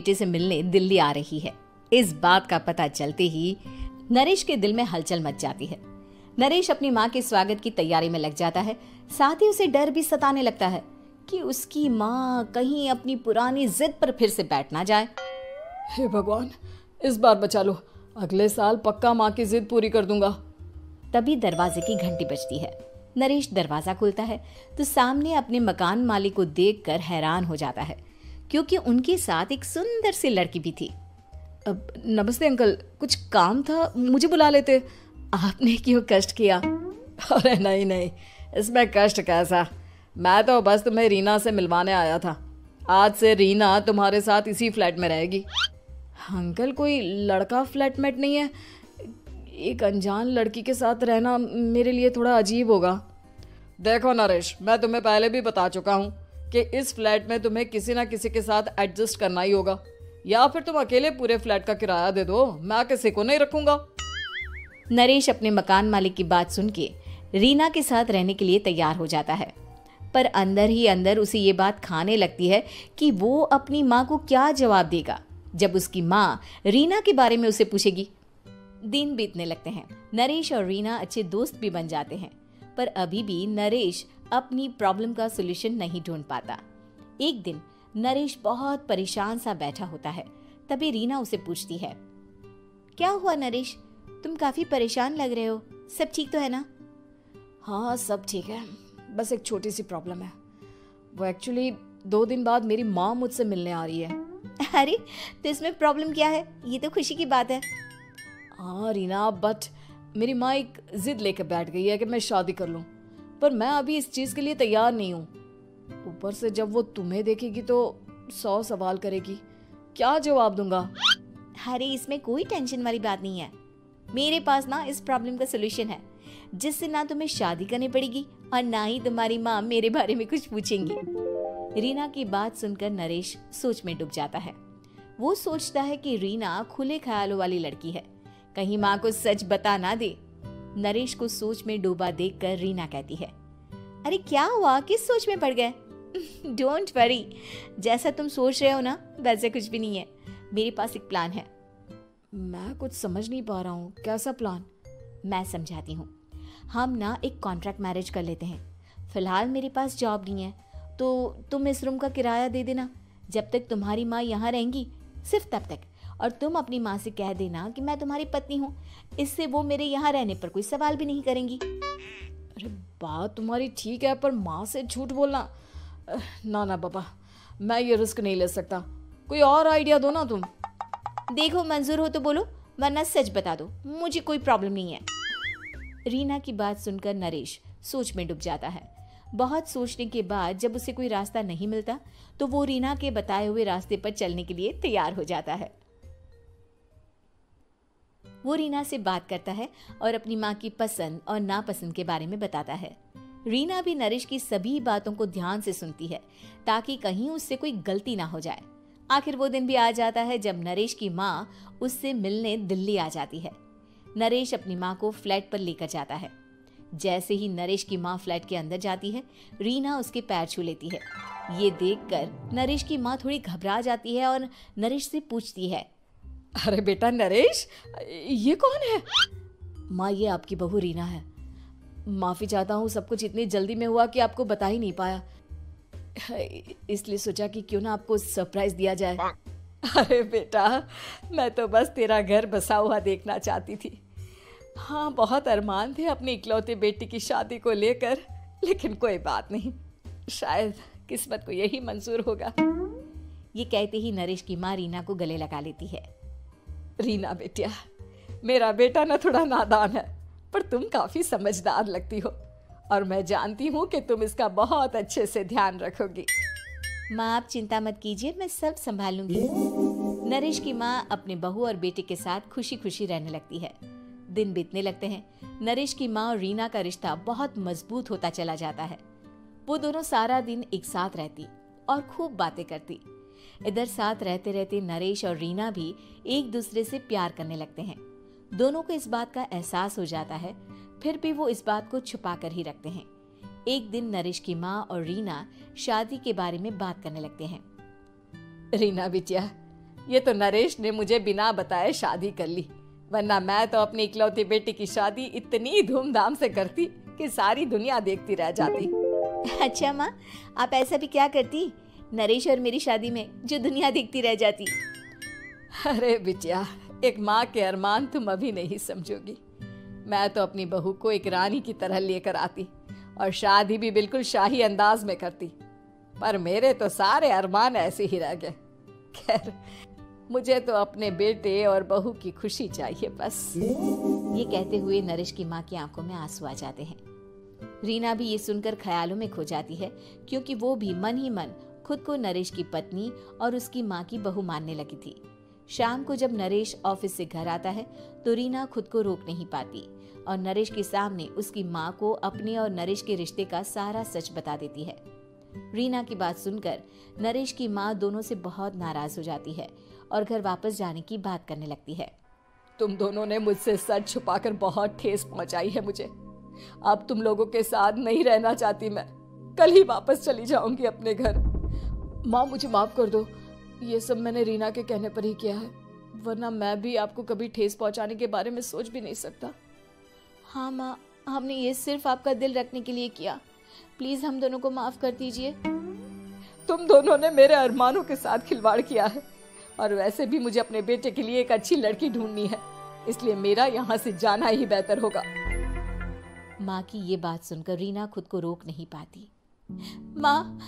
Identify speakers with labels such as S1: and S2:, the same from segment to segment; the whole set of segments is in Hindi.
S1: बेटे से मिलने दिल्ली आ रही है। इस बात का पता चलते ही नरेश के दिल में हलचल मच जाती है। नरेश अपनी माँ के स्वागत की तैयारी में लग जाता है। साथ ही उसे डर भी सताने लगता है कि उसकी माँ कहीं अपनी पुरानी जिद पर फिर से बैठ ना जाए।
S2: हे भगवान, इस बार बचा लो, अगले साल पक्का माँ की जिद पूरी कर दूंगा।
S1: तभी दरवाजे की घंटी बजती है। नरेश दरवाजा खोलता है तो सामने अपने मकान मालिक को देखकर हैरान हो जाता है, क्योंकि उनके साथ एक सुंदर सी लड़की भी थी।
S2: अब नमस्ते अंकल, कुछ काम था, मुझे बुला लेते। आपने क्यों कष्ट किया? अरे नहीं नहीं, इसमें कष्ट कैसा, मैं तो बस तुम्हें रीना से मिलवाने आया था। आज से रीना तुम्हारे साथ इसी फ्लैट में रहेगी। अंकल, कोई लड़का फ्लैटमेट नहीं है? एक अनजान लड़की के साथ रहना मेरे लिए थोड़ा अजीब होगा। देखो नरेश, मैं तुम्हें पहले भी बता चुका हूँ कि इस फ्लैट में तुम्हें किसी ना किसी के साथ एडजस्ट करना ही होगा, या फिर तुम अकेले पूरे फ्लैट का किराया दे दो, मैं किसी को नहीं रखूंगा।
S1: नरेश अपने मकान मालिक की बात सुन के रीना के साथ रहने के लिए तैयार हो जाता है, पर अंदर ही अंदर उसे ये बात खाने लगती है कि वो अपनी माँ को क्या जवाब देगा जब उसकी माँ रीना के बारे में उसे पूछेगी। दिन बीतने लगते हैं। नरेश और रीना अच्छे दोस्त भी बन जाते हैं, पर अभी भी नरेश अपनी प्रॉब्लम का सॉल्यूशन नहीं ढूंढ पाता। एक दिन नरेश बहुत परेशान सा बैठा होता है। तभी रीना उसे पूछती है, क्या हुआ नरेश, तुम काफी परेशान लग रहे हो, सब ठीक तो है ना?
S2: हाँ सब ठीक है, बस एक छोटी सी प्रॉब्लम है। वो एक्चुअली 2 दिन बाद मेरी माँ मुझसे मिलने आ रही है।
S1: अरे तो इसमें प्रॉब्लम क्या है, ये तो खुशी की बात है।
S2: हाँ रीना, बट मेरी माँ एक जिद लेकर बैठ गई है कि मैं शादी कर लूँ, पर मैं अभी इस चीज़ के लिए तैयार नहीं हूँ। ऊपर से जब वो तुम्हें देखेगी तो 100 सवाल करेगी, क्या जवाब दूंगा?
S1: अरे इसमें कोई टेंशन वाली बात नहीं है, मेरे पास ना इस प्रॉब्लम का सलूशन है, जिससे ना तुम्हें शादी करनी पड़ेगी और ना ही तुम्हारी माँ मेरे बारे में कुछ पूछेंगी। रीना की बात सुनकर नरेश सोच में डूब जाता है। वो सोचता है कि रीना खुले ख्यालों वाली लड़की है, कहीं माँ को सच बता ना दे। नरेश को सोच में डूबा देखकर रीना कहती है, अरे क्या हुआ, किस सोच में पड़ गए? डोंट वरी, जैसा तुम सोच रहे हो ना वैसे कुछ भी नहीं है, मेरे पास एक प्लान है।
S2: मैं कुछ समझ नहीं पा रहा हूँ, कैसा प्लान?
S1: मैं समझाती हूँ। हम ना एक कॉन्ट्रैक्ट मैरिज कर लेते हैं। फिलहाल मेरे पास जॉब नहीं है, तो तुम इस रूम का किराया दे देना जब तक तुम्हारी माँ यहाँ रहेंगी, सिर्फ तब तक। और तुम अपनी माँ से कह देना कि मैं तुम्हारी पत्नी हूँ, इससे वो मेरे यहाँ रहने पर कोई सवाल भी नहीं करेंगी।
S2: अरे बात तुम्हारी ठीक है, पर माँ से झूठ बोलना, ना ना पापा, मैं ये रिस्क नहीं ले सकता। कोई और आइडिया दो ना तुम।
S1: देखो मंजूर हो तो बोलो, वरना सच बता दो, मुझे कोई प्रॉब्लम नहीं है। रीना की बात सुनकर नरेश सोच में डूब जाता है। बहुत सोचने के बाद जब उसे कोई रास्ता नहीं मिलता तो वो रीना के बताए हुए रास्ते पर चलने के लिए तैयार हो जाता है। वो रीना से बात करता है और अपनी माँ की पसंद और नापसंद के बारे में बताता है। रीना भी नरेश की सभी बातों को ध्यान से सुनती है ताकि कहीं उससे कोई गलती ना हो जाए। आखिर वो दिन भी आ जाता है जब नरेश की माँ उससे मिलने दिल्ली आ जाती है। नरेश अपनी माँ को फ्लैट पर लेकर जाता है। जैसे ही नरेश की माँ फ्लैट के अंदर जाती है, रीना उसके पैर छू लेती है। ये देखकर नरेश की माँ थोड़ी घबरा जाती है और नरेश से पूछती है,
S2: अरे बेटा नरेश, ये कौन है?
S1: माँ, ये आपकी बहू रीना है।
S2: माफ़ी चाहता हूँ, सब कुछ इतनी जल्दी में हुआ कि आपको बता ही नहीं पाया, इसलिए सोचा कि क्यों ना आपको सरप्राइज दिया जाए। अरे बेटा, मैं तो बस तेरा घर बसा हुआ देखना चाहती थी। हाँ, बहुत अरमान थे अपनी इकलौती बेटी की शादी को लेकर, लेकिन कोई बात नहीं, शायद किस्मत को यही मंजूर होगा।
S1: ये कहते ही नरेश की माँ रीना को गले लगा लेती है।
S2: रीना बेटिया, मेरा बेटा ना थोड़ा नादान है, पर तुम काफी समझदार लगती हो और मैं जानती हूँ कि तुम इसका बहुत अच्छे से ध्यान रखोगी।
S1: माँ आप चिंता मत कीजिए, मैं सब संभाल लूंगी। नरेश की माँ अपने बहू और बेटे के साथ खुशी खुशी रहने लगती है। दिन बीतने लगते हैं। नरेश की माँ और रीना का रिश्ता बहुत मजबूत होता चला जाता है। वो दोनों सारा दिन एक साथ रहती और खूब बातें करती। इधर साथ रहते रहते नरेश और रीना भी एक दूसरे से प्यार करने लगते हैं। दोनों को इस बात का एहसास हो जाता है, फिर भी वो इस बात को छुपा कर ही रखते हैं। एक दिन नरेश की माँ और रीना शादी के बारे में बात करने लगते हैं।
S2: रीना बिटिया, ये तो नरेश ने मुझे बिना बताए शादी कर ली, वरना मैं तो अपनी इकलौती बेटी की शादी इतनी धूमधाम से करती कि सारी दुनिया देखती रह जाती।
S1: अच्छा माँ, आप ऐसा भी क्या करती नरेश और मेरी शादी में जो दुनिया देखती रह जाती?
S2: अरे बिटिया, एक माँ के अरमान तुम अभी नहीं समझोगी। मैं तो अपनी बहू को एक रानी की तरह लेकर आती और शादी भी बिल्कुल शाही अंदाज में करती, पर मेरे तो सारे अरमान ऐसे ही रह गए। खैर, मुझे तो अपने बेटे और बहू की खुशी चाहिए बस।
S1: ये कहते हुए नरेश की माँ की आंखों में आंसू आ जाते हैं। रीना भी ये सुनकर ख्यालों में खो जाती है, क्योंकि वो भी मन ही मन खुद को नरेश की पत्नी और उसकी माँ की बहू मानने लगी थी। शाम को जब नरेश ऑफिस से घर आता है तो रीना खुद को रोक नहीं पाती और नरेश के सामने उसकी माँ को अपने और नरेश के रिश्ते का सारा सच बता देती है। रीना की बात सुनकर नरेश की माँ दोनों से बहुत नाराज हो जाती है और घर वापस जाने की बात करने लगती है।
S2: तुम दोनों ने मुझसे सच छुपाकर बहुत ठेस पहुंचाई है मुझे। अब तुम लोगों के साथ नहीं रहना चाहती मैं, कल ही वापस चली जाऊंगी अपने घर। माँ, मुझे माफ कर दो, ये सब मैंने रीना के कहने पर ही किया है, वरना मैं भी आपको कभी ठेस पहुंचाने के बारे में सोच भी नहीं सकता।
S1: हाँ माँ, हमने ये सिर्फ आपका दिल रखने के लिए किया, प्लीज हम दोनों को माफ कर दीजिए।
S2: तुम दोनों ने मेरे अरमानों के साथ खिलवाड़ किया है, और वैसे भी मुझे अपने बेटे के लिए एक अच्छी लड़की ढूंढनी है, इसलिए मेरा यहाँ से जाना ही बेहतर होगा।
S1: माँ की ये बात सुनकर रीना खुद को रोक नहीं पाती। माँ,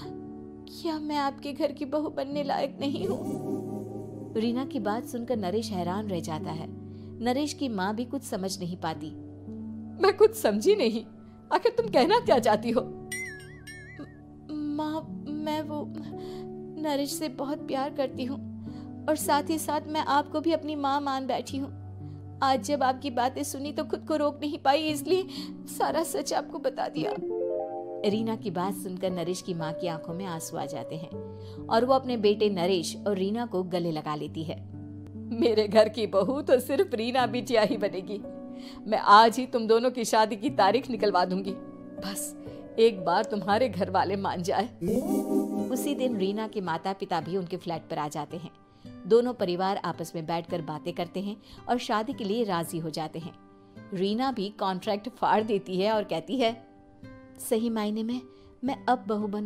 S1: क्या मैं आपके घर की बहू बनने लायक नहीं हूँ? रीना की बात सुनकर नरेश हैरान रह जाता है। नरेश की माँ भी कुछ समझ नहीं पाती।
S2: मैं कुछ समझी नहीं, आखिर तुम कहना क्या चाहती हो?
S1: माँ, मैं वो नरेश से बहुत प्यार करती हूँ और साथ ही साथ मैं आपको भी अपनी माँ मान बैठी हूँ। आज जब आपकी बातें सुनी तो खुद को रोक नहीं पाई, इसलिए सारा सच आपको बता दिया। रीना की बात सुनकर नरेश की माँ की आंखों में आंसू आ जाते हैं और वो अपने बेटे नरेश और रीना को गले लगा लेती है।
S2: मेरे घर की बहू तो सिर्फ रीना बिटिया ही बनेगी। मैं आज ही तुम दोनों की शादी की तारीख निकलवा दूंगी, बस एक बार तुम्हारे घर वाले मान जाए।
S1: उसी दिन रीना के माता पिता भी उनके फ्लैट पर आ जाते हैं। दोनों परिवार आपस में बैठकर बातें करते हैं और शादी के लिए राजी हो जाते हैं। रीना भी कॉन्ट्रैक्ट फाड़ देती है और कहती है, सही मायने में मैं अब बहू बनूं।